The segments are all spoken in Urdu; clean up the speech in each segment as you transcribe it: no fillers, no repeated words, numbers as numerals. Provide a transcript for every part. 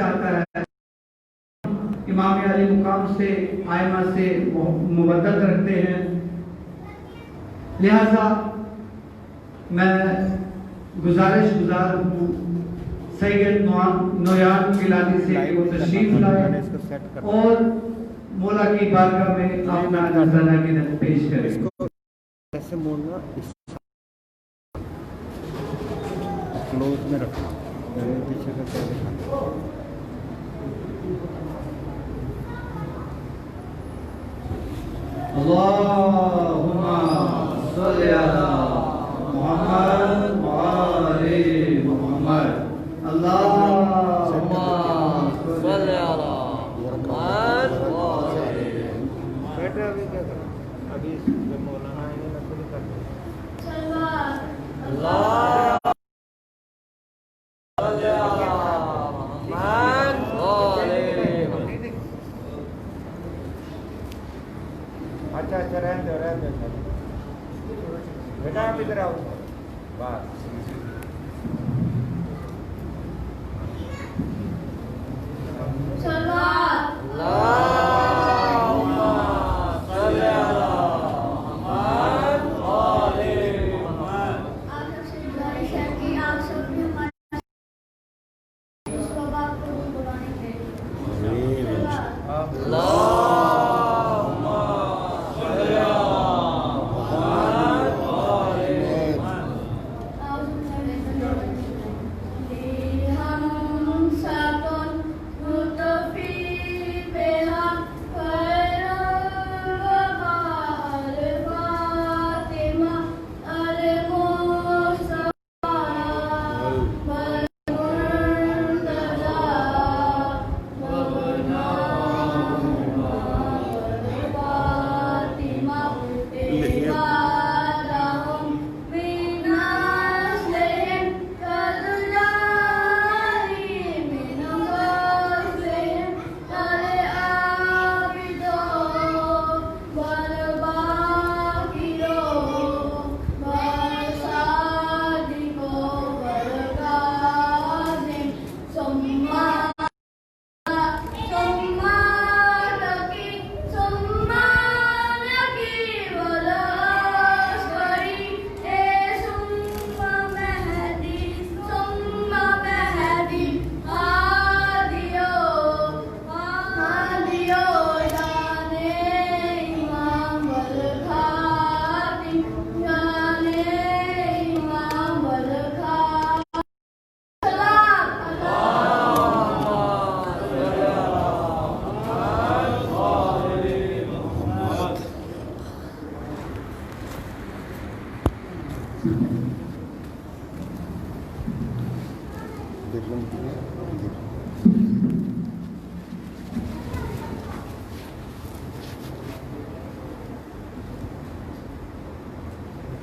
چاہتا ہے، امام علی مقام سے آئمہ سے مبدل رکھتے ہیں، لہذا میں گزارش گزار ہوں سید نویان گیلانی سے کہ وہ تشریف لائے اور مولا کی بارگاہ میں اپنا نذرانہ قیدت پیش کریں۔ ایسے موڑنا کلوز میں رکھنا، پیچھے کا کیا دکھانا۔ اللہم صلی علی محمد وآل محمد، اللہم صلی علی محمد وآل محمد۔ بیٹھے ابھی کیا کرنا، ابھی جب مولانا آئیں گے میں خود ہی کرنا۔ اللہ اچھا اچھا رہن دو بیٹا، آپ ادھر آؤ بس۔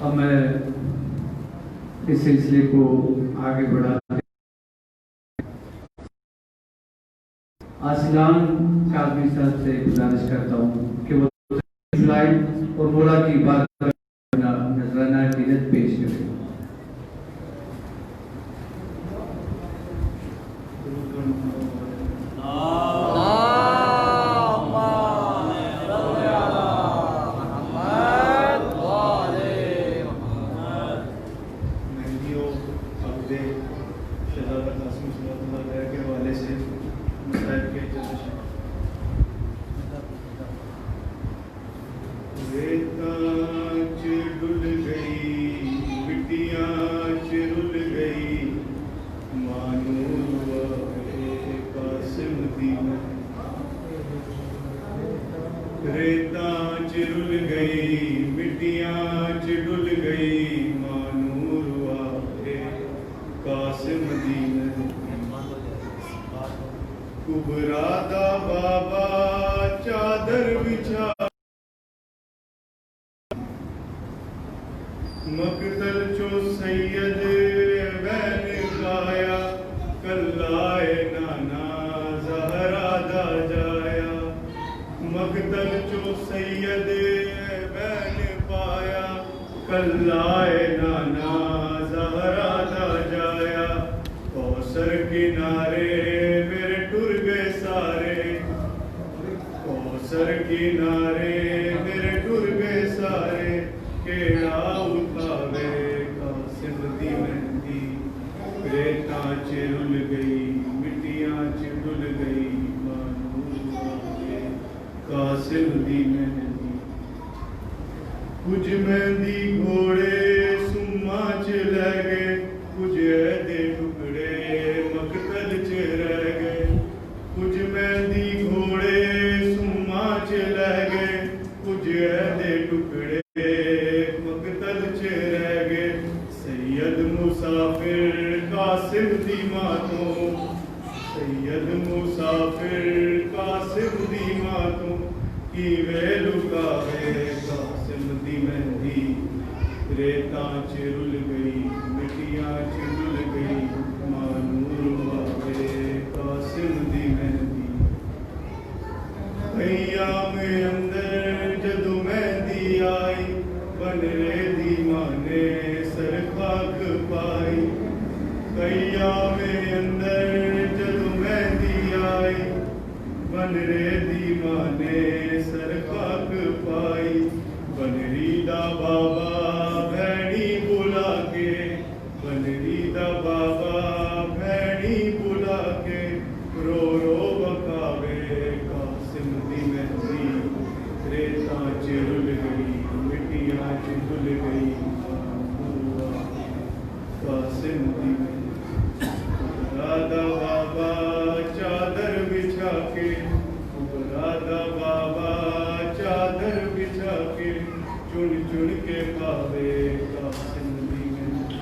اب میں اس سلسلے کو آگے بڑھاتے آسلان کاظمی صاحب سے گزارش کرتا ہوں کہ وہ لائن اور مولا کی بات نذرانہ قیدت پیش کریں۔ مقتل چو سید بین گایا کلائے نانا زہرا دا جایا، مقتل چو سید بین پایا کلائے نانا زہرا دا جایا، کوثر کنارے میرے مہندی گھوڑے سما چ لے گئے کچھ دے ٹکڑے مقتل چ رہ گئے کچھ مہندی گھوڑے سما چ لے گئے کچھ دے ٹکڑے مقتل چ رہ گئے سید مسافر قاسم دی ماتوں سید مسافر قاسم دی ماتوں کی وے لکاوے قاسم دی مہندی ریتاں چ رل گئی مٹیاں چ رل گئی مانور واوے قاسم دی مہندی ایام اندر جدو مہندی آئی بنرے دی ماں نے سر خاک پائی ایام اندر جدو مہندی آئی بنرے دی ماں نے سر خاک پائی بنری دا بابا بھینی بلا کے بنری دا بابا بھینی بلا کے رو رو بکاوے قاسم دی مہندی ریتاں چ رل گئی مٹیاں چ دھل گئی قاسم دی رادا بابا چادر بچھا کے رادا بابا چادر بچھا کے چن چن کے پاوے قاسم دی مہندی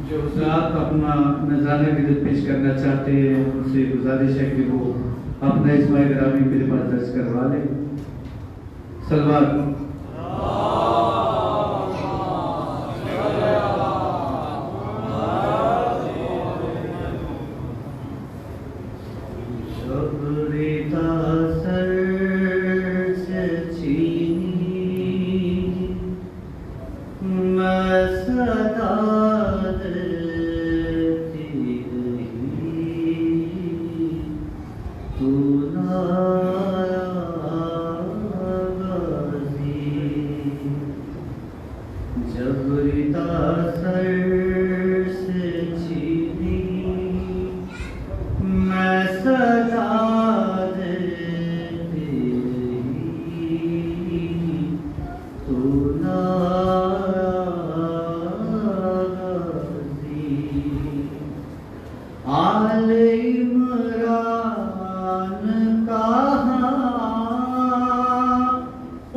جو حضرات اپنا نذرانہ عقیدت پیش کرنا چاہتے ہیں ان سے گزارش ہے کہ وہ اپنا اسماء گرامی میرے پاس درج کروا لیں سلوات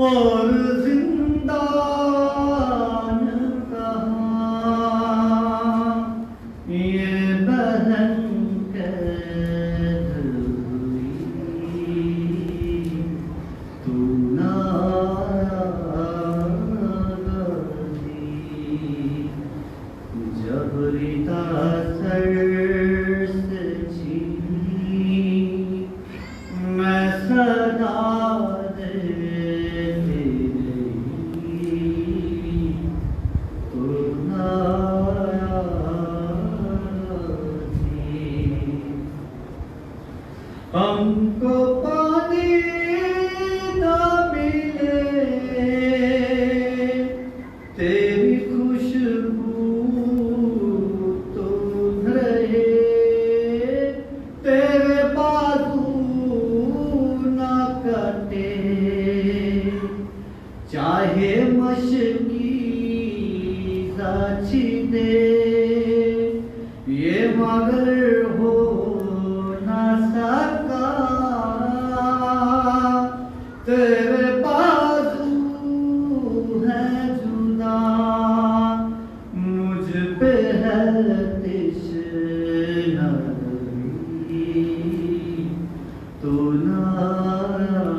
اور زندان کہاں یہ بہن قید ہوئی تو ناراضی جبری تاثر سے چھینی میں صدا ہم کو پانی نہ ملے تیری خوشبو تو رہے تیرے بازو نہ کٹے چاہے مشکی ساچی دے یہ مگر ہو تیرے بازو ہے جدا مجھ پہ ہے تشنگی تو ناراضی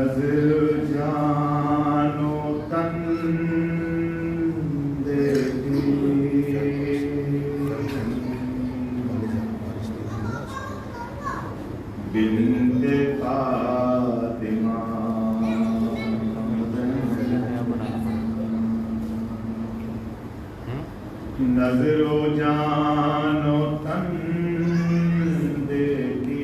نظر جان و تن دیتی بنت فاطمہ نظر و جان و تن دیتی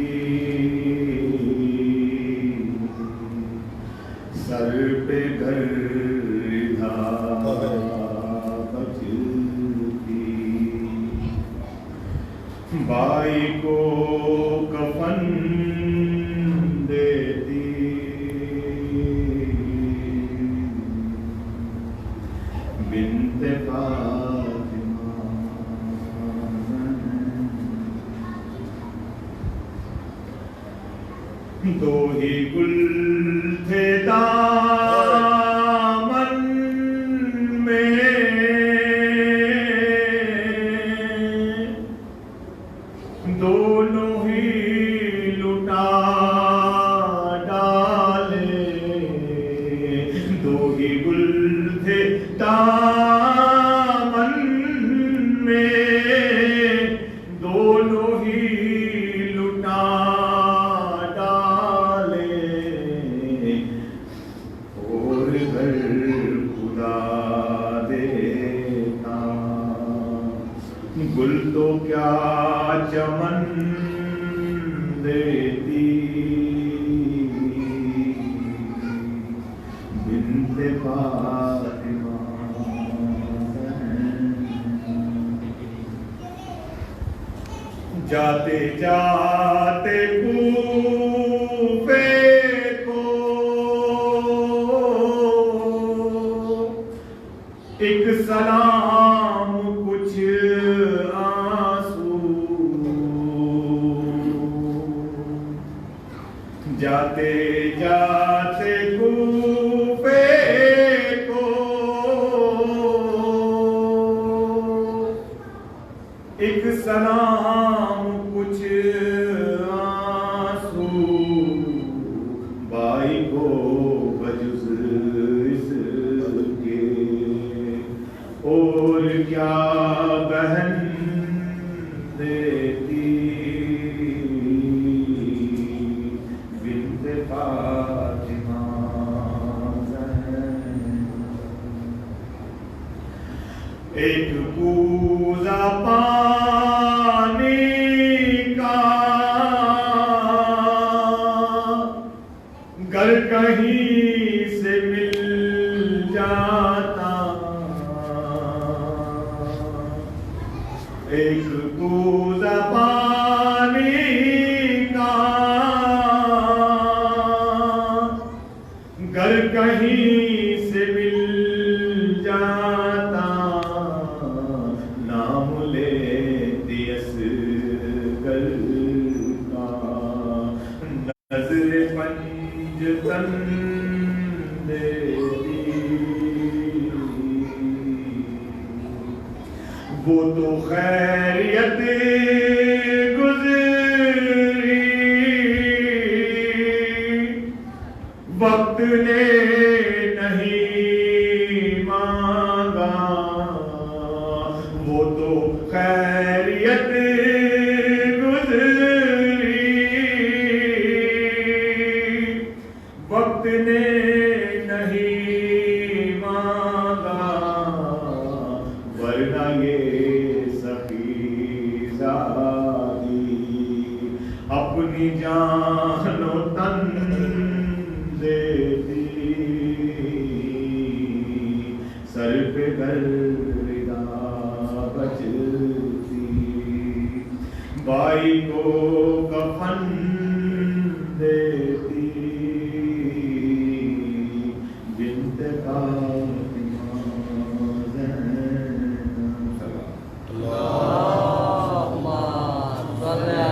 سر پہ گردھا بچتی بھائی کو کفن دیتی بنت دو ہی گل تھے دامن میں دونوں ہی لٹا ڈالے دو ہی گل تھے دامن میں دونوں ہی لٹا گل تو کیا چمن دیتی بنت فاطمہ جاتے جاتے کوفے کو ایک سلام کچھ جاتے جاتے کوفے کو ایک سلام کچھ آنسو بھائی کو بجز اس کے اور کیا بہن دیتی فاطمہ ایک کوزہ پانی کا گر کہیں سے مل جاتا ایک کوزہ پانی گر کہیں سے مل جاتا نام لیتی اصغر کا نظر پنجتن دیتی وہ تو خیریت گزری وقت نے نہیں مانگا وہ تو خیریت گزری وقت نے نہیں مانگا ورنہ یہ سخی زادی اپنی جان و تن دیتی سر پہ گردہ بچتی بھائی کو کفن دیتی بنت فاطمہ اللہم صلی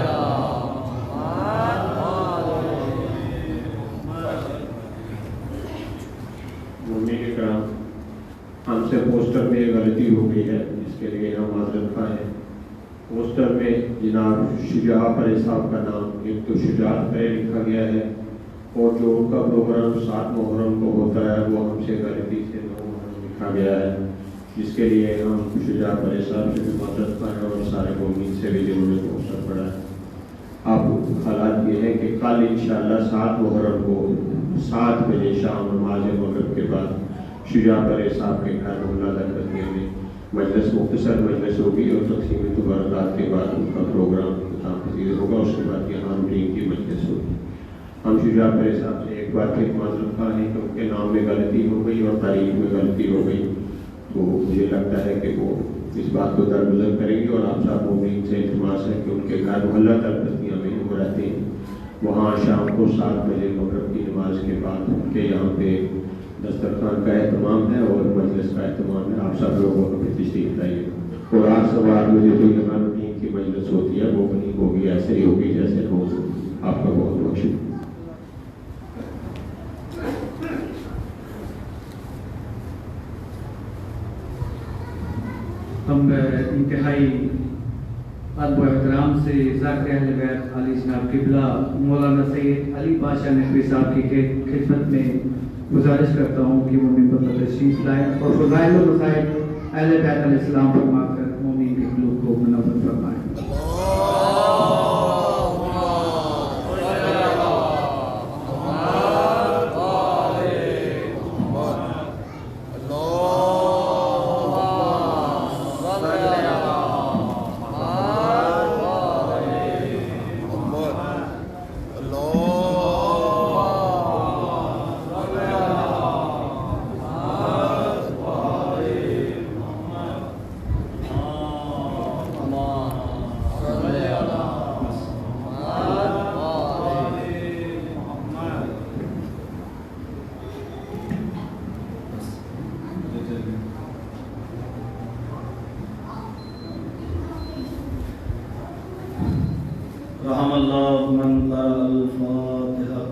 ہم سے پوسٹر میں غلطی ہو گئی ہے جس کے لیے ہم معذرت خواہ ہیں. پوسٹر میں جناب شجاع علی صاحب کا نام ایک تو شجاعت پہ لکھا گیا ہے اور جو ان کا پروگرام 7 محرم کو ہوتا ہے وہ ہم سے غلطی سے 9 محرم لکھا گیا ہے، جس کے لیے ہم شجاع پرے صاحب سے بھی معذرت خواہ ہیں اور سارے مومنین سے بھی جنہوں نے پہنچنا پڑا ہے۔ اب حالات یہ ہے کہ کل انشاءاللہ 7 محرم کو 7 بجے شام نماز مغرب کے بعد شجاع پرے صاحب کے گھر محلہ دربتیہ میں مجلس مختصر مجلس ہوگی اور تقسیم تبرکات کے بعد ان کا پروگرام اختتام پذیر ہوگا۔ اس کے بعد یہاں روٹین کی مجلس ہوگی۔ ہم شجاع پرے صاحب سے ایک بار پھر معذرت خواہ ہیں کہ ان کے نام میں غلطی ہو گئی اور تاریخ میں غلطی ہو گئی، تو مجھے لگتا ہے کہ وہ اس بات کو درگزر کریں گے، اور آپ سب مومنین سے التماس ہے کہ ان کے گھر محلہ دربتیہ میں وہ رہتے ہیں، وہاں شام کو 7 بجے مغرب کی نماز کے بعد ان کے یہاں پہ دسترخوان کا اہتمام ہے اور مجلس کا اہتمام ہے۔ آپ سب لوگوں کو تشریف لائیے، اور 8 سوا 8 بجے جو یہاں روٹین کی مجلس ہوتی ہے وہ نہیں ہوگی، ایسے ہی ہوگی جیسے ہو۔ آپ کا بہت بہت شکریہ۔ ہم انتہائی ادب و احترام سے ذاکر اہل بیت علی جناب قبلہ مولانا سید علی پاشا نقوی صاحب کی خدمت میں گزارش کرتا ہوں کہ وہ ممبر پر تشریف لائیں اور فضائل و مسائل اہل بیت علیہ السلام فرما کر مومن کے قلوب کو منور فرمائیں۔ رحم اللہ من قرأ الفاتحہ۔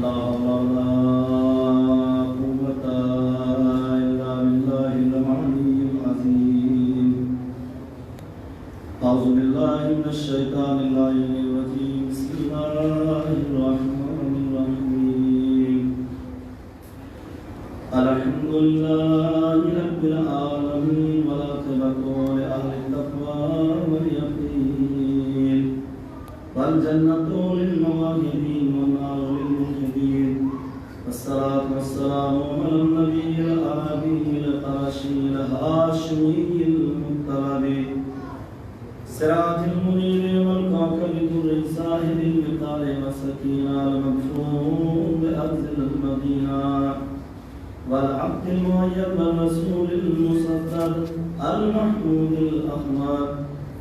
لا حول ولا قوة إلا بالله العلي العظيم۔ أعوذ بالله من الشيطان اللعين الرجيم، بسم الله الرحمن الرحيم۔ الحمد لله رب العالمين، والعاقبة لأهل التقوى واليقين، والجنة للموحدين والنار للموحدين، والصلاة والسلام على النبي الأمين القرشي الهاشمي المطلب، سراج المنير والكوكب الدري صاحب المقدار والسكينة المكفوم بأرض المدينة، والعبد المؤيد والرسول المصدق المحمود الأحمد،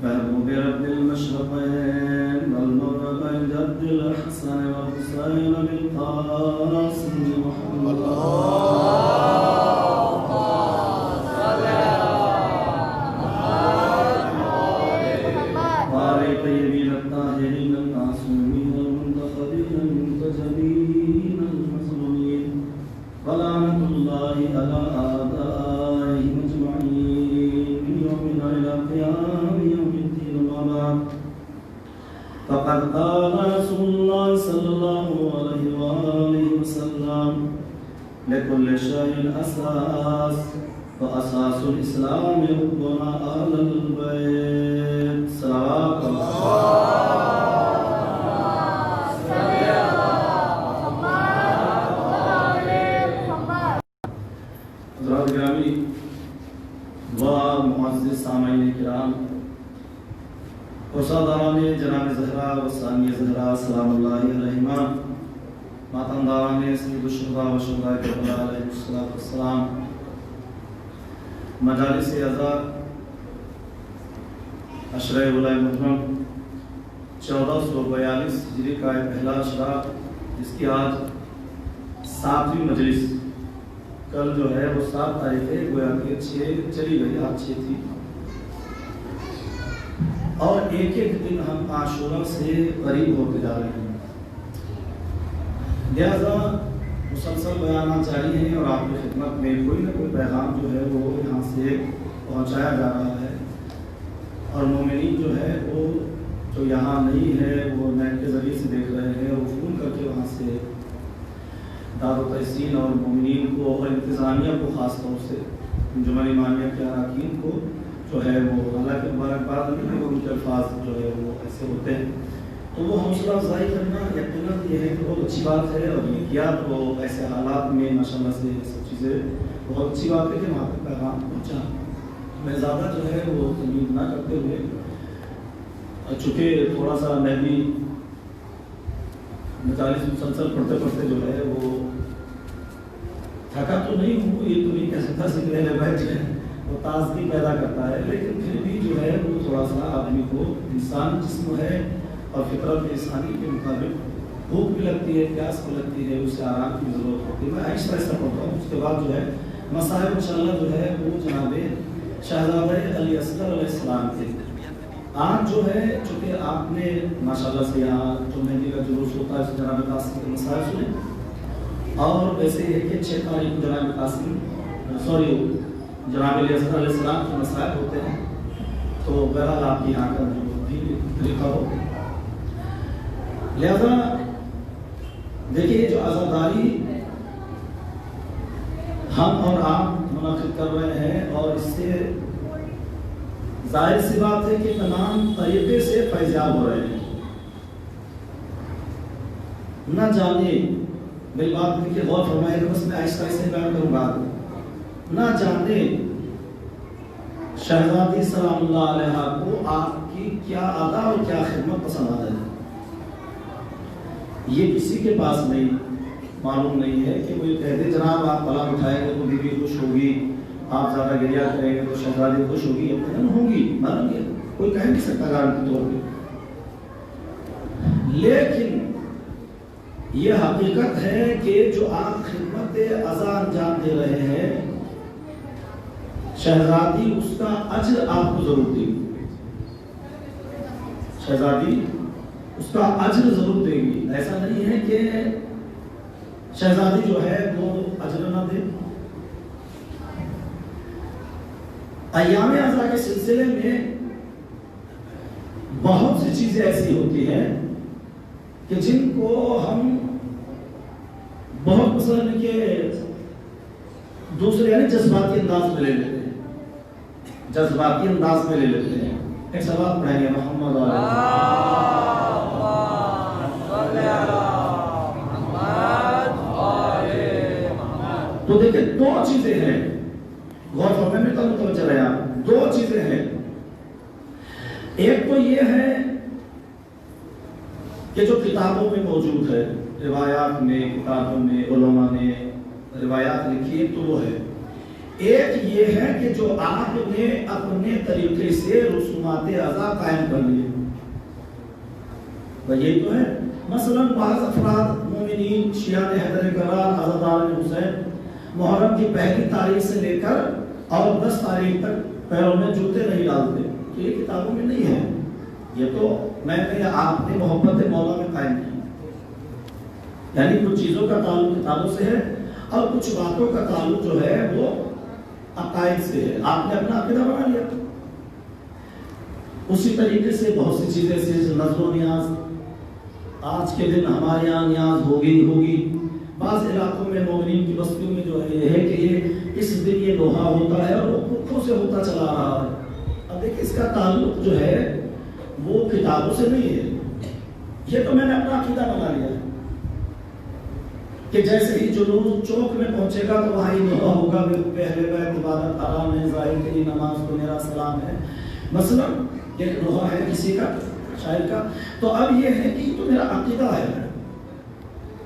محبوب رب المشرقين والمغربين، جد الحسن والحسين بالقاسم محمد، وآل الطيبين الطاهرين المعصومين المنتخبين المنتجبين المظلومين، ولعنة الله على أعدائهم أجمعين من يومنا إلى قيام يوم الدين. وما بعد، فقد قال رسول الله صلى الله عليه وآله وسلم: لكل شيء أساس، وأساس الإسلام حبنا أهل البيت. صلوات الله حضرات گرامی و معزز سامعین کرام، فرزادان جناب زہرا و ثانیہ زہرا سلام اللہ علیہما، ماتنداران سید الشہداء و شہداء کربلا علیہ السلام، مجالس اعزاز، عشرہ اولائے محرم 1442 ہجری کا پہلا اشرا، جس کی آج 7ویں مجلس کل جو ہے وہ 7 تاریخ ہے، گویا کہ 6 چلی گئی، آج 6 تھی، اور ایک ایک دن ہم عاشورہ سے قریب ہوتے جا رہے ہیں، لہذا مسلسل بیانات جاری ہیں اور آپ کی خدمت میں کوئی نہ کوئی پیغام جو ہے وہ یہاں سے پہنچایا جا رہا ہے، اور مومنین جو ہے وہ جو یہاں نہیں ہے وہ نیٹ کے ذریعے سے دیکھ رہے ہیں، اور فون کر کے وہاں سے دار و تحسین اور مومنین کو اور انتظامیہ کو، خاص طور سے انجمن امامیہ کے اراکین کو جو ہے وہ حالانکہ مبارکباد نہیں ہے، ان کے الفاظ جو ہے وہ ایسے ہوتے ہیں، تو وہ حوصلہ افزائی کرنا یقیناً یہ ہے کہ بہت اچھی بات ہے، اور یہ کیا تو ایسے حالات میں ماشاءاللہ سے یہ سب چیزیں بہت اچھی بات ہے کہ وہاں تک پیغام پہنچا۔ میں زیادہ جو ہے وہ تمید نہ کرتے ہوئے، چونکہ تھوڑا سا میں بھی مجالس مسلسل پڑھتے پڑھتے جو ہے وہ تھکا تو نہیں ہوں، یہ تو نہیں کہہ سکتا سیکھنے میں بیٹھ جائے، وہ تازگی پیدا کرتا ہے، لیکن پھر بھی جو ہے وہ تھوڑا سا آدمی کو، انسان جسم ہے اور فطرت انسانی کے مطابق بھوک بھی لگتی ہے، پیاس بھی لگتی ہے، اسے آرام کی ضرورت ہوتی ہے۔ میں آہستہ آہستہ پڑھتا ہوں، اس کے بعد جو ہے مصائب انشاءاللہ جو ہے وہ جناب شہزادہ علی اصغر علیہ السلام کے آج جو ہے، چونکہ آپ نے ماشاءاللہ سے یہاں جو مہندی کا جلوس ہوتا ہے اس جناب قاسم کے مسائل سنے، اور ویسے یہ کہ 6 تاریخ کو جناب قاسم جناب علی اصغر علیہ السلام کے مسائل ہوتے ہیں، تو بہرحال آپ کی یہاں کا جو بھی طریقہ ہو، لہذا دیکھیے جو عزاداری ہم اور آپ منعقد کر رہے ہیں، اور اس سے ظاہر سی بات ہے کہ تمام طریقے سے فیضیاب ہو رہے ہیں، نہ جانے، میری بات میں کہ غور فرمائے گا، بس میں آہستہ آہستہ بیان کروں گا، نہ جانے شہزادی سلام اللہ علیہ کو آپ کی کیا ادا اور کیا خدمت پسند آ ہے، یہ کسی کے پاس نہیں معلوم نہیں ہے کہ وہ یہ کہہ دے جناب آپ پلان اٹھائیں گے تو بیوی خوش ہوگی، آپ زیادہ گریہ کریں گے تو شہزادی خوش ہوگی، یقیناً ہوگی، معلوم ہے، کوئی کہہ نہیں سکتا گارنٹی طور پہ، لیکن یہ حقیقت ہے کہ جو آپ خدمت عزا انجام دے رہے ہیں، شہزادی اس کا اجر آپ کو ضرور دے گی، شہزادی اس کا اجر ضرور دے گی، ایسا نہیں ہے کہ شہزادی جو ہے وہ اجر نہ دے۔ ایام عزا کے سلسلے میں بہت سی چیزیں ایسی ہوتی ہیں کہ جن کو ہم بہت پسند کے دوسرے یعنی جذباتی انداز میں لے لیتے ہیں، جذباتی انداز میں لے لیتے ہیں۔ ایک سوال پڑھیں گے محمد تو دیکھیں 2 چیزیں ہیں، غور فرمائیں میں تو متوجہ رہے آپ، 2 چیزیں ہیں، ایک تو یہ ہے کہ جو کتابوں میں موجود ہے، روایات میں، کتابوں میں علماء نے روایات لکھی تو وہ ہے، ایک یہ ہے کہ جو آپ نے اپنے طریقے سے رسومات عزا قائم کر لیے، یہی تو ہے۔ مثلا بعض افراد مومنین شیعہ حیدر کرار عزادار حسین محرم کی پہلی تاریخ سے لے کر اور 10 تاریخ تک پیروں میں جوتے نہیں ڈالتے، تو یہ کتابوں میں نہیں ہے، یہ تو میں نے آپ نے محبت مولا میں قائم کی، یعنی کچھ چیزوں کا تعلق کتابوں سے ہے اور کچھ باتوں کا تعلق جو ہے وہ عقائد سے ہے، آپ نے اپنا عقیدہ بنا لیا۔ اسی طریقے سے بہت سی چیزیں ایسی نظر و نیاز، آج کے دن ہمارے یہاں نیاز ہوگی، بعض علاقوں میں مومنین کی بستیوں میں جو ہے کہ یہ اس دن یہ لوہا ہوتا ہے اور وہ پکھوں سے ہوتا چلا رہا ہے، اب دیکھیں اس کا تعلق جو ہے وہ کتابوں سے نہیں ہے، یہ تو میں نے اپنا عقیدہ بنا لیا ہے کہ جیسے ہی جلوس چوک میں پہنچے گا تو وہاں ہی لوہا ہوگا، پہلے بیت عبادت آرام ہے، ظاہر کے لیے نماز کو میرا سلام ہے، مثلا ایک لوہا ہے کسی کا شاعر کا، تو اب یہ ہے کہ تو میرا عقیدہ ہے،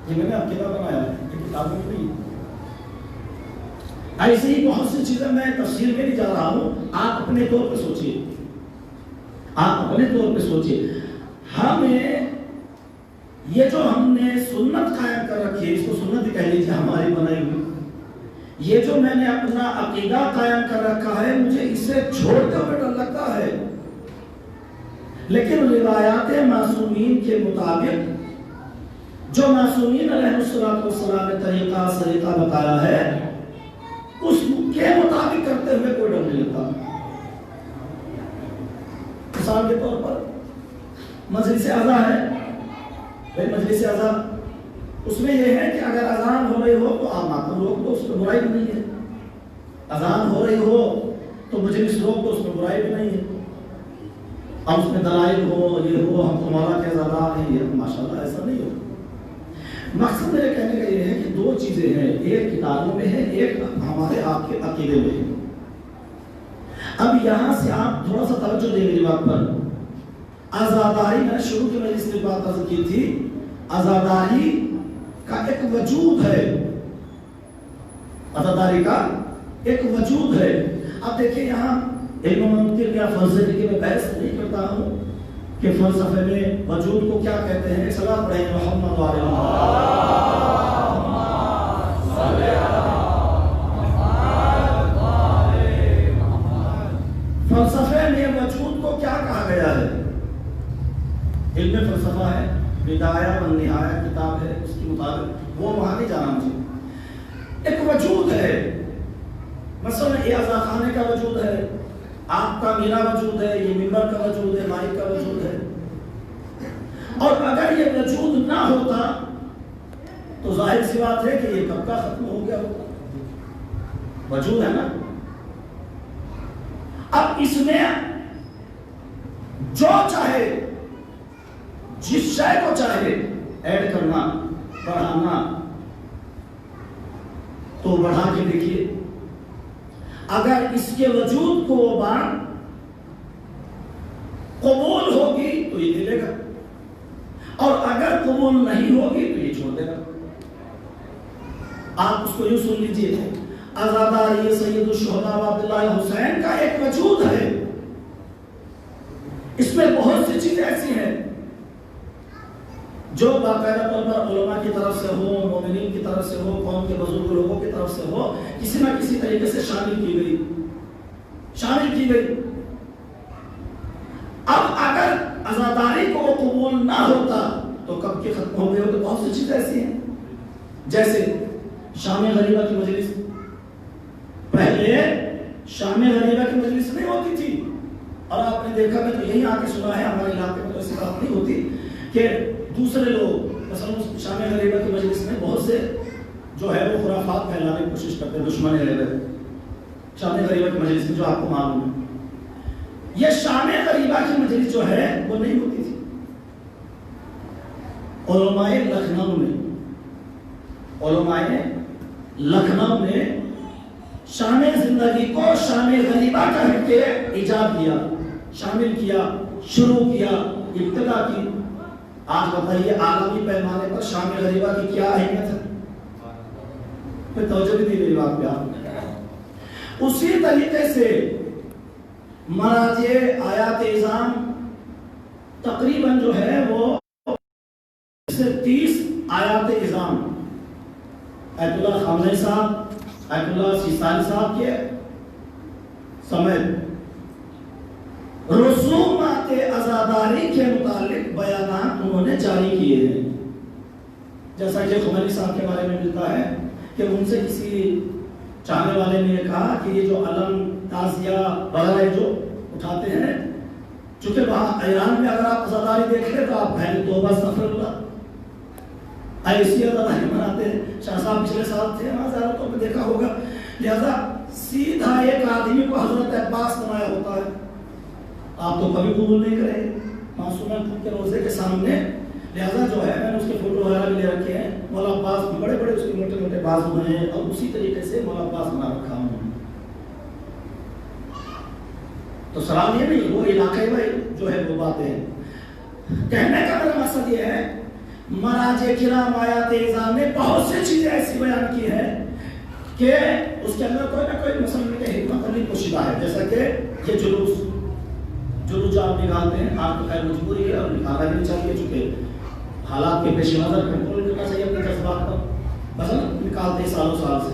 یہ میں نے عقیدہ بنایا ہے، یہ کتابوں میں نہیں۔ ایسے ہی بہت سی چیزیں میں تفصیل میں نہیں جا رہا ہوں، آپ اپنے طور پہ سوچئے، آپ اپنے طور پہ سوچئے، ہمیں یہ جو ہم نے سنت قائم کر رکھی ہے، اس کو سنت کہہ لیجیے ہماری بنائی ہوئی، یہ جو میں نے اپنا عقیدہ قائم کر رکھا ہے مجھے اسے چھوڑتے ہوئے ڈر لگتا ہے. لیکن روایات معصومین کے مطابق جو معصومین علیہ السلام نے طریقہ سلیقہ بتایا ہے اس کے مطابق کرتے ہوئے کوئی ڈر نہیں لگتا. مثال کے طور پر مجلس اذان ہے. بھائی مجلس اذان اس میں یہ ہے کہ اگر اذان ہو رہی ہو تو آپ ماتم روک دو, اس میں برائی بھی نہیں ہے. اذان ہو رہی ہو تو مجلس روک دو, اس میں برائی بھی نہیں ہے. اب اس میں دلائل ہو یہ ہو ہم تمہارا کیا زیادہ ہے یہ ماشاءاللہ ایسا نہیں ہو. مقصد میرے کہنے کا یہ ہے کہ دو چیزیں ہیں, ایک کتابوں میں ہے ایک ہمارے آپ کے عقیدے میں ہے. اب یہاں سے آپ تھوڑا سا توجہ دیں میری بات پر. عزاداری میں نے شروع میں اس بات عرض کی تھی, عزاداری کا ایک وجود ہے, عزاداری کا ایک وجود ہے. اب دیکھیں یہاں علم منطق یا فلسفے کی میں بحث نہیں کرتا ہوں کہ فلسفے میں وجود کو کیا کہتے ہیں. صلاۃ پڑھیں محمد علیہ فلسفے میں وجود کو کیا کہا گیا ہے. علم فلسفہ ہے, بدایہ و نہایہ کتاب ہے, اس کے مطابق وہ وہاں نہیں جانا مجھے. ایک وجود ہے, مثلا یہ اعضاء خانے کا وجود ہے, آپ کا میرا وجود ہے, یہ ممبر کا وجود ہے, مائک کا وجود ہے. اور اگر یہ وجود نہ ہوتا تو ظاہر سی بات ہے کہ یہ کب کا ختم ہو گیا ہوتا. وجود ہے نا. اب اس میں جو چاہے جس شے کو چاہے ایڈ کرنا بڑھانا تو بڑھا کے دیکھیے. اگر اس کے وجود کو وہ بات قبول ہوگی تو یہ دے گا, اور اگر قبول نہیں ہوگی تو یہ چھوڑ دے گا. آپ اس کو یوں سن لیجیے, عزاداری سید الشہداء عبداللہ حسین کا ایک وجود ہے. اس میں بہت سی چیزیں ایسی ہیں جو باقاعدہ طور پر علماء کی طرف سے ہو, مومنین کی طرف سے ہو, قوم کے بزرگ لوگوں کی طرف سے ہو, کسی نہ کسی طریقے سے شامل کی گئی. اب اگر عزاداری کو وہ قبول نہ ہوتا تو کب کے ختم ہو گئے ہوتے. بہت سی چیزیں ایسی ہیں جیسے شام غریبہ کی مجلس. پہلے شام غریبہ کی مجلس نہیں ہوتی تھی, اور آپ نے دیکھا, میں تو یہی آ کے سنا ہے, ہمارے علاقے میں تو ایسی بات نہیں ہوتی کہ دوسرے لوگ مثلا شام غریبہ کی مجلس میں بہت سے جو ہے وہ خرافات پھیلانے کی کوشش کرتے ہیں. دشمن غریبہ شام غریبہ کی مجلس میں جو آپ کو معلوم ہے, یہ شام غریبہ کی مجلس جو ہے وہ نہیں ہوتی تھی. علماء لکھنؤ نے شام زندگی کو شام غریبہ کہہ کے ایجاد کیا, شامل کیا, شروع کیا, ابتدا کی. آج بتائیے عالمی پیمانے پر شام غریبہ کی کیا اہمیت ہے. میں توجہ بھی دی میری بات پہ آپ. اسی طریقے سے مراجع آیات اعظام تقریباً جو ہے وہ 30 آیات اعظام ایت اللہ خامنئی صاحب, ایت اللہ سیستانی صاحب کے سمیت رسومات عزاداری کے متعلق بیانات انہوں نے جاری کیے ہیں. جیسا کہ خمینی صاحب کے بارے میں ملتا ہے کہ ان سے کسی چاہنے والے نے کہا کہ یہ جو علم تعزیہ وغیرہ جو اٹھاتے ہیں, چونکہ وہاں ایران میں اگر آپ عزاداری دیکھ لیں تو آپ پہلے توبہ استغفر اللہ ایسی عزاداری مناتے ہیں. شاہ صاحب پچھلے سال تھے وہاں, زیارتوں میں دیکھا ہوگا. لہذا سیدھا ایک آدمی کو حضرت عباس بنایا ہوتا ہے. آپ تو کبھی قبول نہیں کریں معصومہ کے روزے کے سامنے. لہذا جو ہے میں نے اس کے فوٹو وغیرہ بھی لے رکھے ہیں. مولا عباس بڑے بڑے اس کے موٹے موٹے بازو ہیں, اور اسی طریقے سے مولا عباس بنا رکھا ہوں. تو سلام یہ نہیں, وہ علاقے میں جو ہے وہ باتیں ہیں. کہنے کا میرا مقصد یہ ہے, مراجع کرام آیات اعظام نے بہت سی چیزیں ایسی بیان کی ہیں کہ اس کے اندر کوئی نہ کوئی مسلم کے حکمت علی پوشیدہ ہے. جیسا کہ یہ جلوس جو آپ نکالتے ہیں, آپ تو خیر مجبوری ہے اور نکالنا نہیں چاہیے, چونکہ حالات کے پیش نظر کنٹرول کرنا چاہیے اپنے جذبات پر. مثلا نکالتے ہیں سالوں سال سے,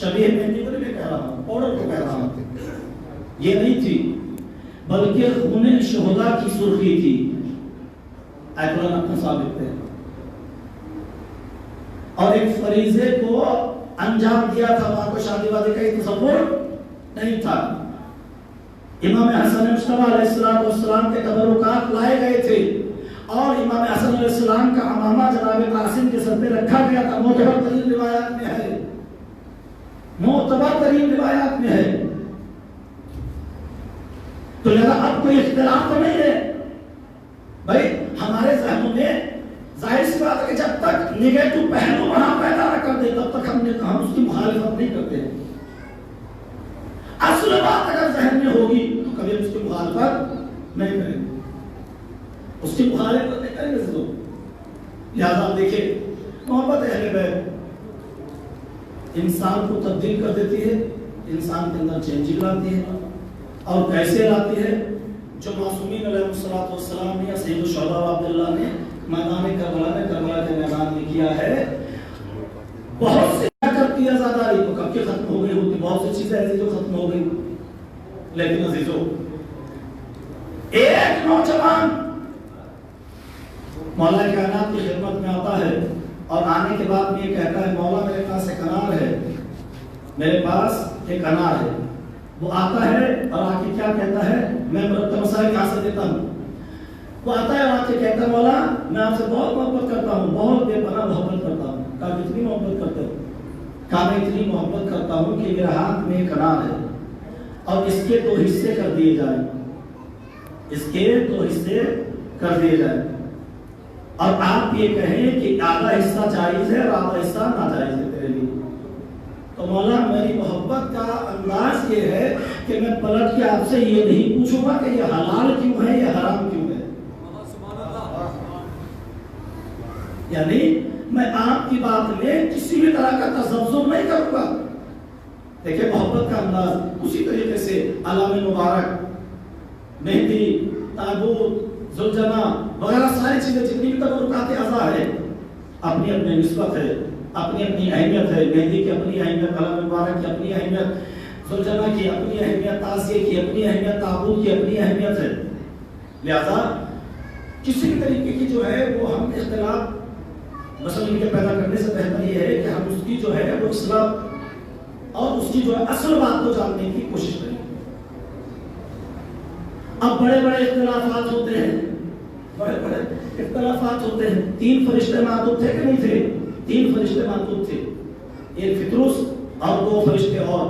شبیہ مہندی کو نہیں میں کہہ رہا ہوں، پاؤڈر کو کہہ رہا ہوں، یہ نہیں تھی، بلکہ خون شہداء کی سرخی تھی۔ آیت اللہ اپنا ثابت ہے، اور ایک فریضے کو انجام دیا تھا، وہاں کو شادی وادی کا تصور نہیں تھا۔ امام حسن مصطفیٰ علیہ السلام کے تبرکات لائے گئے تھے، اور امام حسن علیہ السلام کا امامہ جناب قاسم کے سر پہ رکھا گیا تھا، معتبر ترین روایات میں ہے، معتبر ترین روایات میں ہے۔ تو لہذا اب کوئی اختلاف تو نہیں ہے بھائی، ہمارے ذہنوں میں ظاہر سی بات ہے کہ جب تک نگیٹو پہلو وہاں پیدا نہ کر دے تب تک ہم اس کی مخالفت نہیں کرتے ہیں۔ اصل بات اگر ذہن میں ہوگی تو کبھی اس کی مخالفت نہیں کریں گے، اس کی مخالفت نہیں کریں گے۔ لہذا دیکھیں، محبت اہل بیت انسان کو تبدیل کر دیتی ہے، انسان کے اندر چینجنگ لاتی ہے، اور کیسے لاتی ہے؟ جو معصومین علیہ السلام نے، سید الشہداء عبداللہ نے میدان کربلا کے میدان میں کیا ہے، بہت سی کرتی آزاداری تو کب کی ختم ہو گئی ہوتی، بہت سی چیزیں ایسی جو ختم ہو گئی، لیکن عزیزو ایک نوجوان مولا کائنات کی خدمت میں آتا ہے، اور آنے کے بعد میں یہ کہتا ہے مولا میرے پاس ایک انار ہے، میرے پاس ایک انار ہے۔ وہ آتا ہے اور آ کے کیا کہتا ہے؟ میں مرتب مسائل کہاں سے دیتا ہوں؟ وہ آتا ہے اور آ کے کہتا ہے مولا میں آپ سے بہت محبت کرتا ہوں، بہت بے پناہ محبت کرتا ہوں۔ کہا کتنی محبت کرتے ہو؟ کہا میں اتنی محبت کرتا ہوں کہ میرے ہاتھ میں ایک انار ہے، اور اس کے 2 حصے کر دیے جائیں، اس کے 2 حصے کر دیے جائیں، اور آپ یہ کہیں کہ آدھا حصہ جائز ہے اور آدھا حصہ ناجائز ہے تیرے لیے۔ تو مولا میری محبت کا انداز یہ ہے کہ میں پلٹ کے آپ سے یہ نہیں پوچھوں گا کہ یہ حلال کیوں ہے، یہ حرام کیوں ہے، یعنی میں آپ کی بات میں کسی بھی طرح کا تذبذب نہیں کروں گا۔ دیکھیں محبت کا انداز۔ اسی طریقے سے علامہ مبارک، مہندی، تابوت، زلجنا وغیرہ ساری چیزیں جتنی بھی تبرکات اعضاء ہے، اپنی اپنی نسبت ہے، اپنی اپنی اہمیت ہے۔ مہندی کی اپنی اہمیت، علامہ مبارک کی اپنی اہمیت، زلجنا کی اپنی اہمیت، تعزیہ کی اپنی اہمیت، تابوت کی اپنی اہمیت ہے۔ لہذا کسی بھی طریقے کی جو ہے وہ ہم اختلاف مسئلے کے پیدا کرنے سے بہتر یہ ہے کہ ہم اس کی جو ہے وہ اصلاح اور اس کی جو ہے اصل بات کو جاننے کی کوشش کریں۔ اب بڑے بڑے اختلافات ہوتے ہیں، بڑے بڑے اختلافات ہوتے ہیں۔ 3 فرشتے معدود تھے کہ نہیں تھے؟ 3 فرشتے معدود تھے، ایک فطرس اور 2 فرشتے اور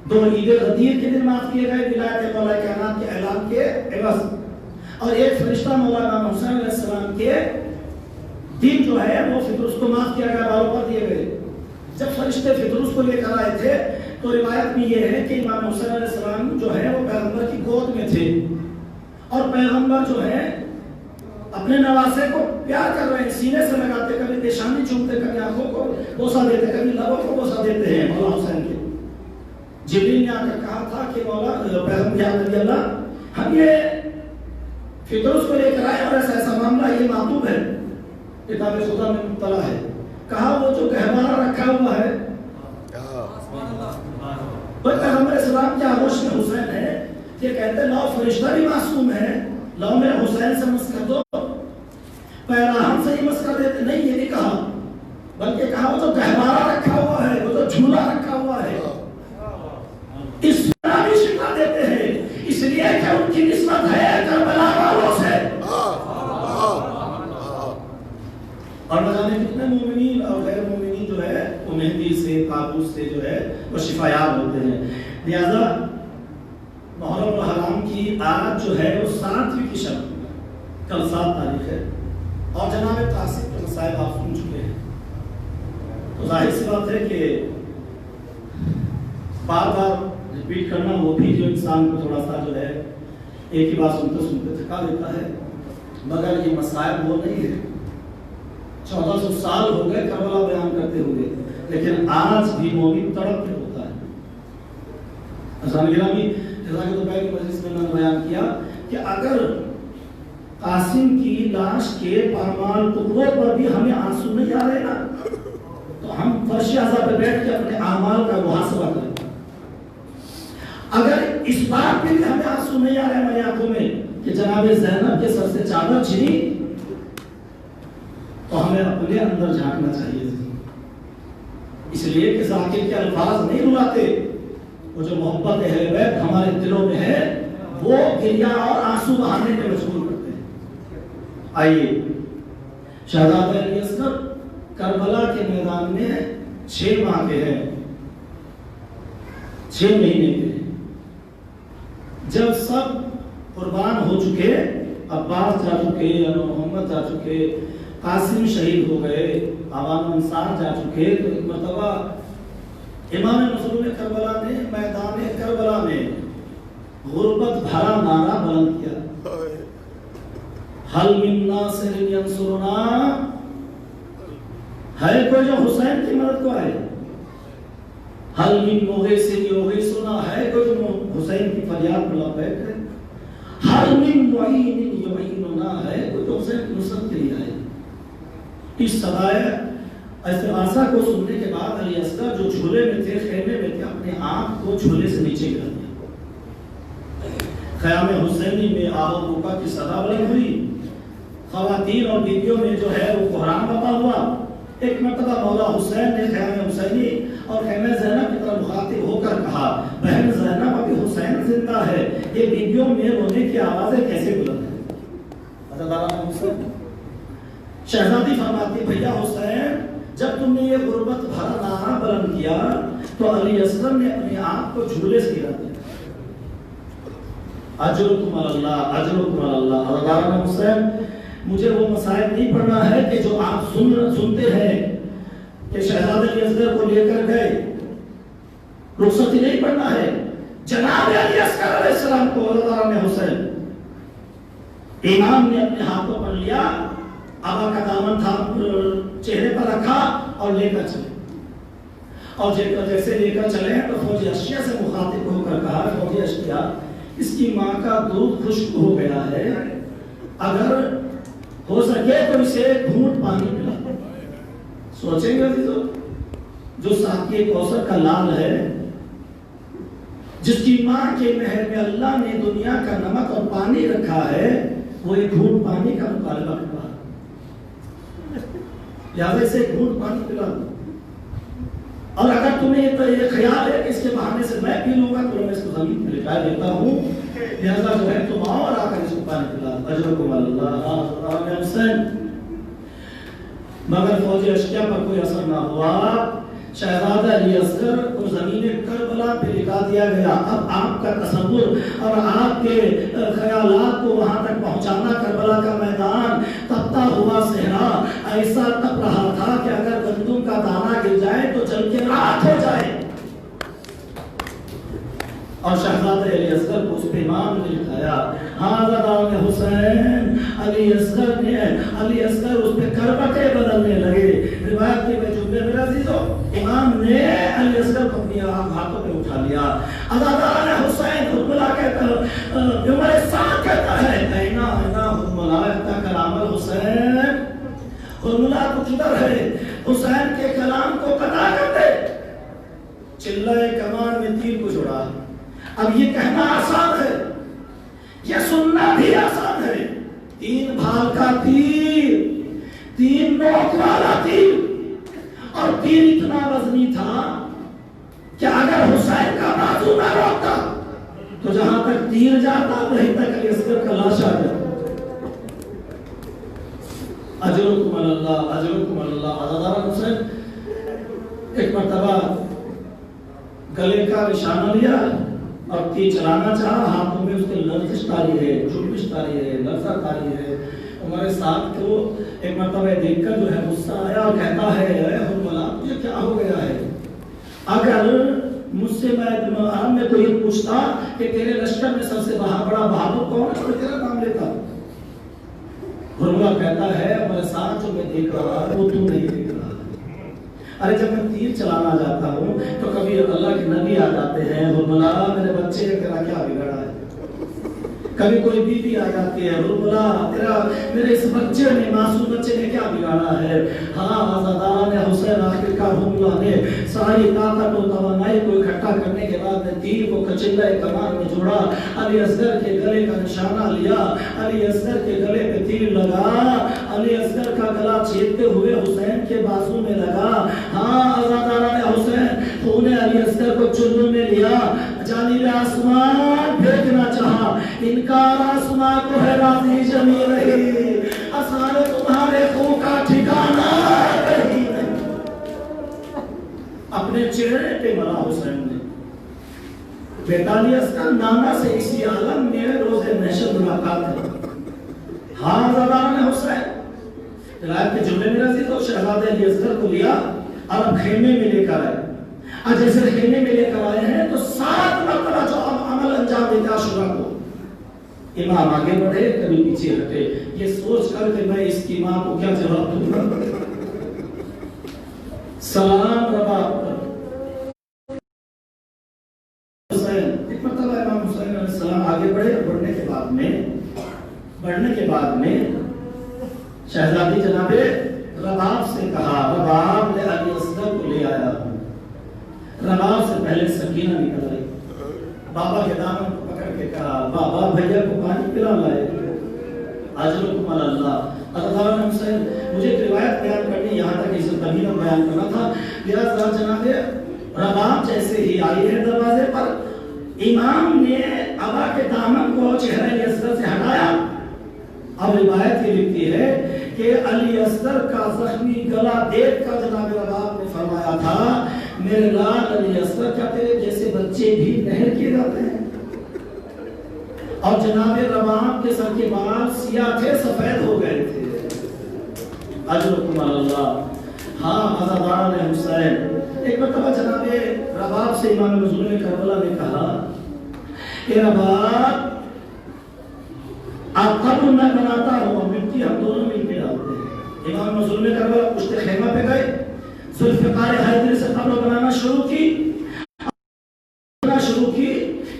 2 عید غدیر کے دن معاف کیے گئے ولایت مولا کائنات کے اعلان کے عوض، اور ایک فرشتہ مولا امام حسین علیہ السلام کے دن جو ہے وہ فطرس کو معاف کیا گیا، بالوں پر دیے گئے۔ جب فرشتے فطرس کو لے کر آئے تھے تو روایت میں یہ ہے کہ امام حسین علیہ السلام جو ہے وہ پیغمبر کی گود میں تھے، اور پیغمبر جو ہے اپنے نواسے کو پیار کر رہے ہیں، سینے سے لگاتے، کبھی پیشانی چومتے، کبھی آنکھوں کو بوسہ دیتے، کبھی لبوں کو بوسہ دیتے ہیں مولا حسین کے۔ جبریل نے آ کر کہا تھا کہ مولا پیغمبر یا نبی اللہ، ہم یہ فطرس کو لے کر آئے اور ایسا معاملہ یہ معطوب ہے، کتاب خدا میں مبتلا ہے۔ کہا وہ جو گہوارہ رکھا ہوا ہے وہ پیغمبر اسلام کے آغوش میں حسین ہے، یہ کہتے ہیں لو فرشتہ بھی معصوم ہے، لو میرے حسین سے مس کر دو، پیراہن سے ہی مس کر دیتے، نہیں یہ نہیں کہا، بلکہ کہا وہ جو گہوارہ رکھا ہوا ہے، وہ جو جھولا رکھا ہوا ہے، اس طرح بھی شکا دیتے ہیں، اس لیے کہ ان کی نسبت ہے کربلا والوں سے۔ اور نہ جانے کتنے مومنین اور غیر مومنین جو ہے وہ مہندی سے، تابوت سے جو ہے وہ شفایاب ہوتے ہیں۔ لہذا محرم الحرام کی آیت جو ہے وہ 7ویں کی شب، کل 7 تاریخ ہے، اور جناب قاسم کے مسائل آپ سن چکے ہیں، تو ظاہر سی بات ہے کہ بار بار ریپیٹ کرنا وہ بھی جو انسان کو تھوڑا سا جو ہے ایک ہی بات سنتے سنتے تھکا دیتا ہے، مگر یہ مسائل وہ نہیں ہے۔ 1400 سال ہو گئے کربلا بیان کرتے ہوئے، لیکن آج بھی مومن تڑپ کے ہوتا ہے۔ حضرت گرامی جزاک دوپہر کی مجلس میں نے بیان کیا کہ اگر قاسم کی لاش کے پامال ٹکڑوں پر بھی ہمیں آنسو نہیں آ رہے نا، تو ہم فرش عذاب ترازہ پہ بیٹھ کے اپنے اعمال کا محاسبہ کریں. اگر اس بات پہ بھی ہمیں آنسو نہیں آ رہے ہماری آنکھوں میں کہ جناب زینب کے سر سے چادر چھینی، تو ہمیں اپنے اندر جھانکنا چاہیے. اس لیے کہ ذاکر کے الفاظ نہیں رلاتے، وہ جو محبت اہل بیت ہمارے دلوں میں ہے وہ گریہ اور آنسو بہانے پہ مجبور کرتے ہیں. آئیے، شہزادہ علی اصغر کربلا کے میدان میں 6 ماہ کے ہیں، 6 مہینے کے. جب سب قربان ہو چکے، عباس جا چکے، محمد جا چکے، قاسم شہید ہو گئے، عوام انصار جا چکے، تو ایک مرتبہ امام مظلوم کربلا نے میدان کربلا میں غربت بھرا نعرہ بلند کیا، حل من ناصر ینصرنا، ہے کوئی جو حسین کی مدد کو آئے؟ حل من مغیث یغیثنا، ہے کوئی جو حسین کی فریاد پر لبیک ہے؟ حل من معین یعیننا، ہے کوئی جو حسین کی نصرت کے لیے آئے؟ اس صدائے استغاثہ کو سننے کے بعد علی اصغر جو جھولے میں تھے، خیمے میں تھے، اپنے آنکھ کو جھولے سے نیچے کر دیا. خیام حسینی میں آہ و بکا کی صدا بلند ہوئی، خواتین اور بیویوں میں جو ہے وہ بحران برپا ہوا. ایک مرتبہ مولا حسین نے خیام حسینی اور خیمہ زینب کی طرف مخاطب ہو کر کہا، بہن زینب ابھی حسین زندہ ہے، یہ بیویوں میں رونے کی آوازیں کیسے بلند ہیں؟ شہزادی فرماتی، بھیا حسین جب تم نے یہ غربت بھرا نعرہ بلند کیا تو علی اصغر نے اپنی آنکھ کو جھولے سے گرا دیا. اجرکم اللہ، اجرکم اللہ. حضرت حسین، مجھے وہ مصائب نہیں پڑھنا ہے کہ جو آپ سنتے ہیں کہ شہزادہ علی اصغر کو لے کر گئے، رخصتی نہیں پڑھنا ہے. جناب علی اصغر علیہ السلام کو حضرت حسین امام نے اپنے ہاتھوں پر لیا، آبا کا دامن تھا چہرے پر رکھا اور لے کر چلے. اور جیسے لے کر چلے تو فوجی اشیاء سے مخاطب ہو کر کہا، فوجی اشیاء، اس کی ماں کا دودھ خشک ہو گیا ہے، اگر ہو سکے تو اسے گھونٹ پانی پلا. سوچیں گے عزیزو، جو ساقی کوثر کا لال ہے، جس کی ماں کے محل میں اللہ نے دنیا کا نمک اور پانی رکھا ہے، وہ ایک گھونٹ پانی کا مطالبہ کر رہا ہے. لہٰذا اسے گھونٹ پانی پلا دو. اور اگر تمہیں یہ خیال ہے کہ اس کے بہانے سے میں پی لوں گا تو میں اس کو زمین پہ لٹا دیتا ہوں، لہٰذا جو ہے تم آؤ اور آ کر اس کو پانی پلا دو. اجرکم اللہ. حسین، مگر فوجی اشیاء پر کوئی اثر نہ ہوا. شہزادہ علی اصغر کو زمین کربلا پہ لٹا دیا گیا. اب آپ کا تصور اور آپ کے خیالات کو وہاں تک پہنچانا، کربلا کا میدان تپتا ہوا صحرا ایسا تپ رہا تھا کہ اگر گندم کا دانہ گر جائے تو جل کے راکھ ہو جائے. اور شہزادہ علی اصغر کو اس پہ امام نے لکھایا، حضرت حسین. علی اصغر اس پہ کربٹیں بدلنے لگے. روایت کے میں جملے میرا عزیزو، امام نے علی اصغر کو اپنی ہاتھوں پہ اٹھا لیا. حضرت حسین حرملہ کہتا ہے، عمر سعد کہتا ہے، اینا حرملہ احتا کلام الحسین. حرملہ تو کدھر ہے؟ حسین کے کلام کو قطع کر دے. چلہ کمان میں تیر کو جوڑا. اب یہ کہنا آسان ہے، یہ سننا بھی آسان ہے. 3 بھال کا تیر، 3 نوک والا تیر، اور تیر اتنا وزنی تھا کہ اگر حسین کا بازو نہ روکتا تو جہاں تک تیر جاتا وہیں تک علی اصغر کا لاش آ جاتا. اجرکم اللہ، اجرکم اللہ. حضرت حسین ایک مرتبہ گلے کا نشانہ لیا اور تیر چلانا چاہا، ہاتھوں میں اس کے لرزش تاری ہے، جھلمش تاری ہے، لرزہ تاری ہے. ہمارے ساتھ کو ایک مرتبہ دیکھ کر جو ہے غصہ آیا اور کہتا ہے، اے حرملہ یہ کیا ہو گیا ہے؟ اگر مجھ سے میں کوئی پوچھتا کہ تیرے لشکر میں سب سے بڑا بہادر کون ہے تو تیرا نام لیتا. حرملہ کہتا ہے، ہمارے ساتھ جو میں دیکھ رہا وہ تو نہیں دیکھ رہا. ارے جب میں تیر چلانا جاتا ہوں تو کبھی اللہ کے نبی آ جاتے ہیں، حرملہ میرے بچے تیرا کیا بگڑا ہے؟ کبھی کوئی بیوی آ جاتی ہے، بلا تیرا میرے اس بچے نے، معصوم بچے نے کیا بگاڑا ہے؟ ہاں عزاداران حسین آخر کار حملہ نے ساری طاقت و توانائی کو اکٹھا کرنے کے بعد نے تیر کو کچلہ کمان میں جوڑا، علی اصغر کے گلے کا نشانہ لیا، علی اصغر کے گلے پہ تیر لگا، علی اصغر کا گلا چھیدتے ہوئے حسین کے بازو میں لگا۔ ہاں عزاداران حسین خون علی اصغر کو چلو میں لیا، جانب آسمان پھینکنا چاہا، انکار آسمان کو ہے راضی جمی رہی، اثار تمہارے خون کا ٹھکانہ رہی نہیں۔ اپنے چہرے پہ مرا حسین نے۔ بیٹا علی اصغر نانا سے اسی عالم میں روز محشر ملاقات ہے۔ ہاں عزاداران حسین روایت کے جملے میں رضی تو شہزادے علی اصغر کو لیا اور اب خیمے میں لے کر آئے، اور جیسے خیمے میں لے کر آئے ہیں تو 7 مرتبہ جو عمل انجام دیتے عاشورہ کو، امام آگے بڑھے کبھی پیچھے ہٹے، یہ سوچ کر کہ میں اس کی ماں کو کیا جواب دوں گا۔ سلام رباب پر حسین، ایک مرتبہ امام حسین علیہ السلام آگے بڑھے، بڑھنے کے بعد میں شہزادی جناب رباب سے کہا، رباب نے علی اصغر کو لے آیا ہوں۔ رباب سے پہلے سکینہ نکل آئی، بابا کے دامن کو پکڑ کے کہا، بابا بھیا کو پانی پلا لائے، اجرکم علی اللہ۔ عزاداران حسین مجھے ایک روایت بیان کرنی، یہاں تک اسے طویل بیان کرنا تھا، لہذا جناب رباب جیسے ہی آئی ہے دروازے پر، امام نے ابا کے دامن کو چہرے علی اصغر سے ہٹایا، اب روایت یہ لکھتی ہے کہ علی اصغر کا زخمی گلا دیکھ کر جناب رباب نے فرمایا تھا، میرے لال علی اصغر کیا تیرے جیسے بچے بھی نہر کیے جاتے ہیں؟ اور جناب رباب کے سر کے بال سیاہ تھے، سفید ہو گئے تھے۔ اجرکم علی اللہ۔ ہاں عزاداران حسین، ایک مرتبہ جناب رباب سے امام مظلوم کربلا نے کہا کہ رباب آپ قبر میں بناتا ہوں، مٹی ہم دونوں مل کے ڈالتے ہیں۔ امام مظلوم کربلا پشت خیمہ پہ گئے، ذوالفقار حیدری سے قبر بنانا شروع کی،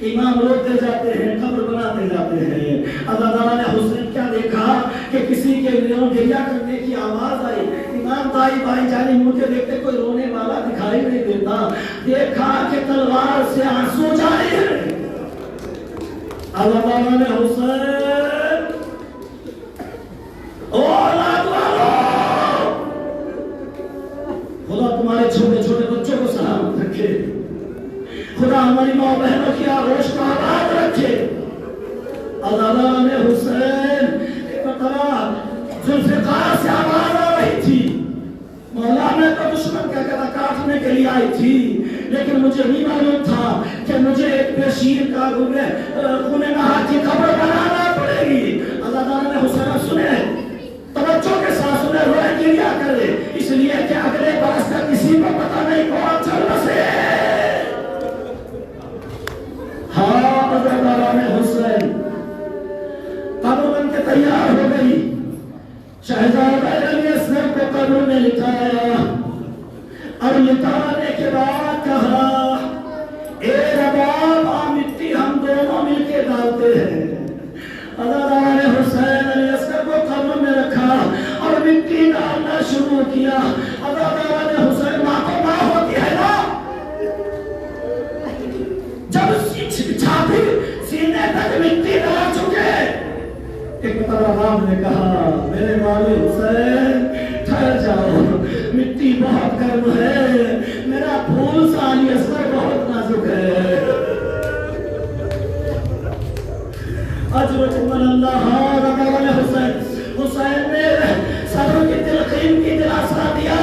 امام روتے جاتے ہیں، قبر بناتے جاتے ہیں۔ عزاداران حسین کیا دیکھا کہ کسی کے گریہ کرنے کی آواز آئی، امام دائی بائی جانی مڑ کے دیکھتے کوئی رونے والا دکھائی نہیں دیتا، دیکھا کہ تلوار سے آنسو جاری ہے۔ عزاداران حسین، اولاد والو، خدا تمہارے چھوٹے چھوٹے بچوں کو سلامت رکھے، خدا ہماری ماں بہنوں کی آغوش کو آباد رکھے۔ عزاداران حسین، ایک مرتبہ ذوالفقار سے آواز آ رہی تھی، مولا میں تو دشمن کا گلا کاٹنے کے لیے آئی تھی، لیکن مجھے نہیں معلوم تھا کہ مجھے ایک بشیر کا خون نہار کی قبر بنانا پڑے گی۔ عزاداران حسین سنیں، توجہ کے ساتھ سنیں، روئے گریا کرے، اس لیے کہ اگلے برس کا کسی کو پتہ نہیں کون چل بسے۔ ہاں عزاداران حسین، قبر بن کے تیار ہو گئی، شہزادہ علی اصغر کو قبر میں لٹایا، اور لٹانے کے بعد کہا، اے رباب آ مٹی ہم دونوں مل کے ڈالتے ہیں۔ عزاداران حسین علی اصغر کو قبر میں رکھا اور مٹی ڈالنا شروع کیا۔ عزاداران حسین، ماں تو ماں ہوتی ہے نا، جب چھاتی سینے تک مٹی ڈال چکے، ایک رباب نے کہا، میرے والی حسین ٹھہر جاؤ، مٹی بہت گرم ہے، میرا پھول سا علی اصغر بہت نازک ہے۔ اجرکم علی اللہ۔ عزاداران حسین، حسین نے صبر کی تلقین کی دلاسا دیا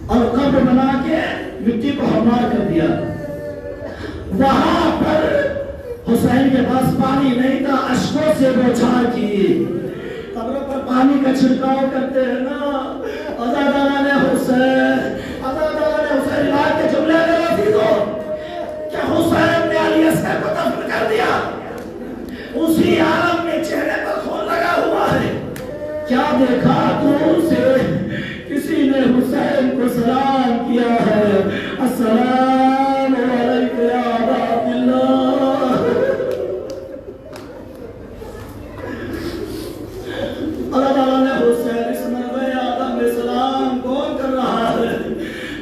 اور قبر بنا کے مٹی کو ہموار کر دیا۔ وہاں پر حسین کے پاس پانی نہیں تھا، اشکوں سے بوچھار کی، قبروں پر پانی کا چھڑکاؤ کرتے ہیں نا۔ عزاداران حسین، روایت کے جملے میں رفیق ہو کہ حسین نے علی اصغر کو دفن کر دیا، اسی عالم میں چہرے پر خون لگا ہوا ہے۔ کیا دیکھا دور سے کسی نے حسین کو سلام کیا ہے، السلام علیکم یا ابا عبداللہ۔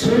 6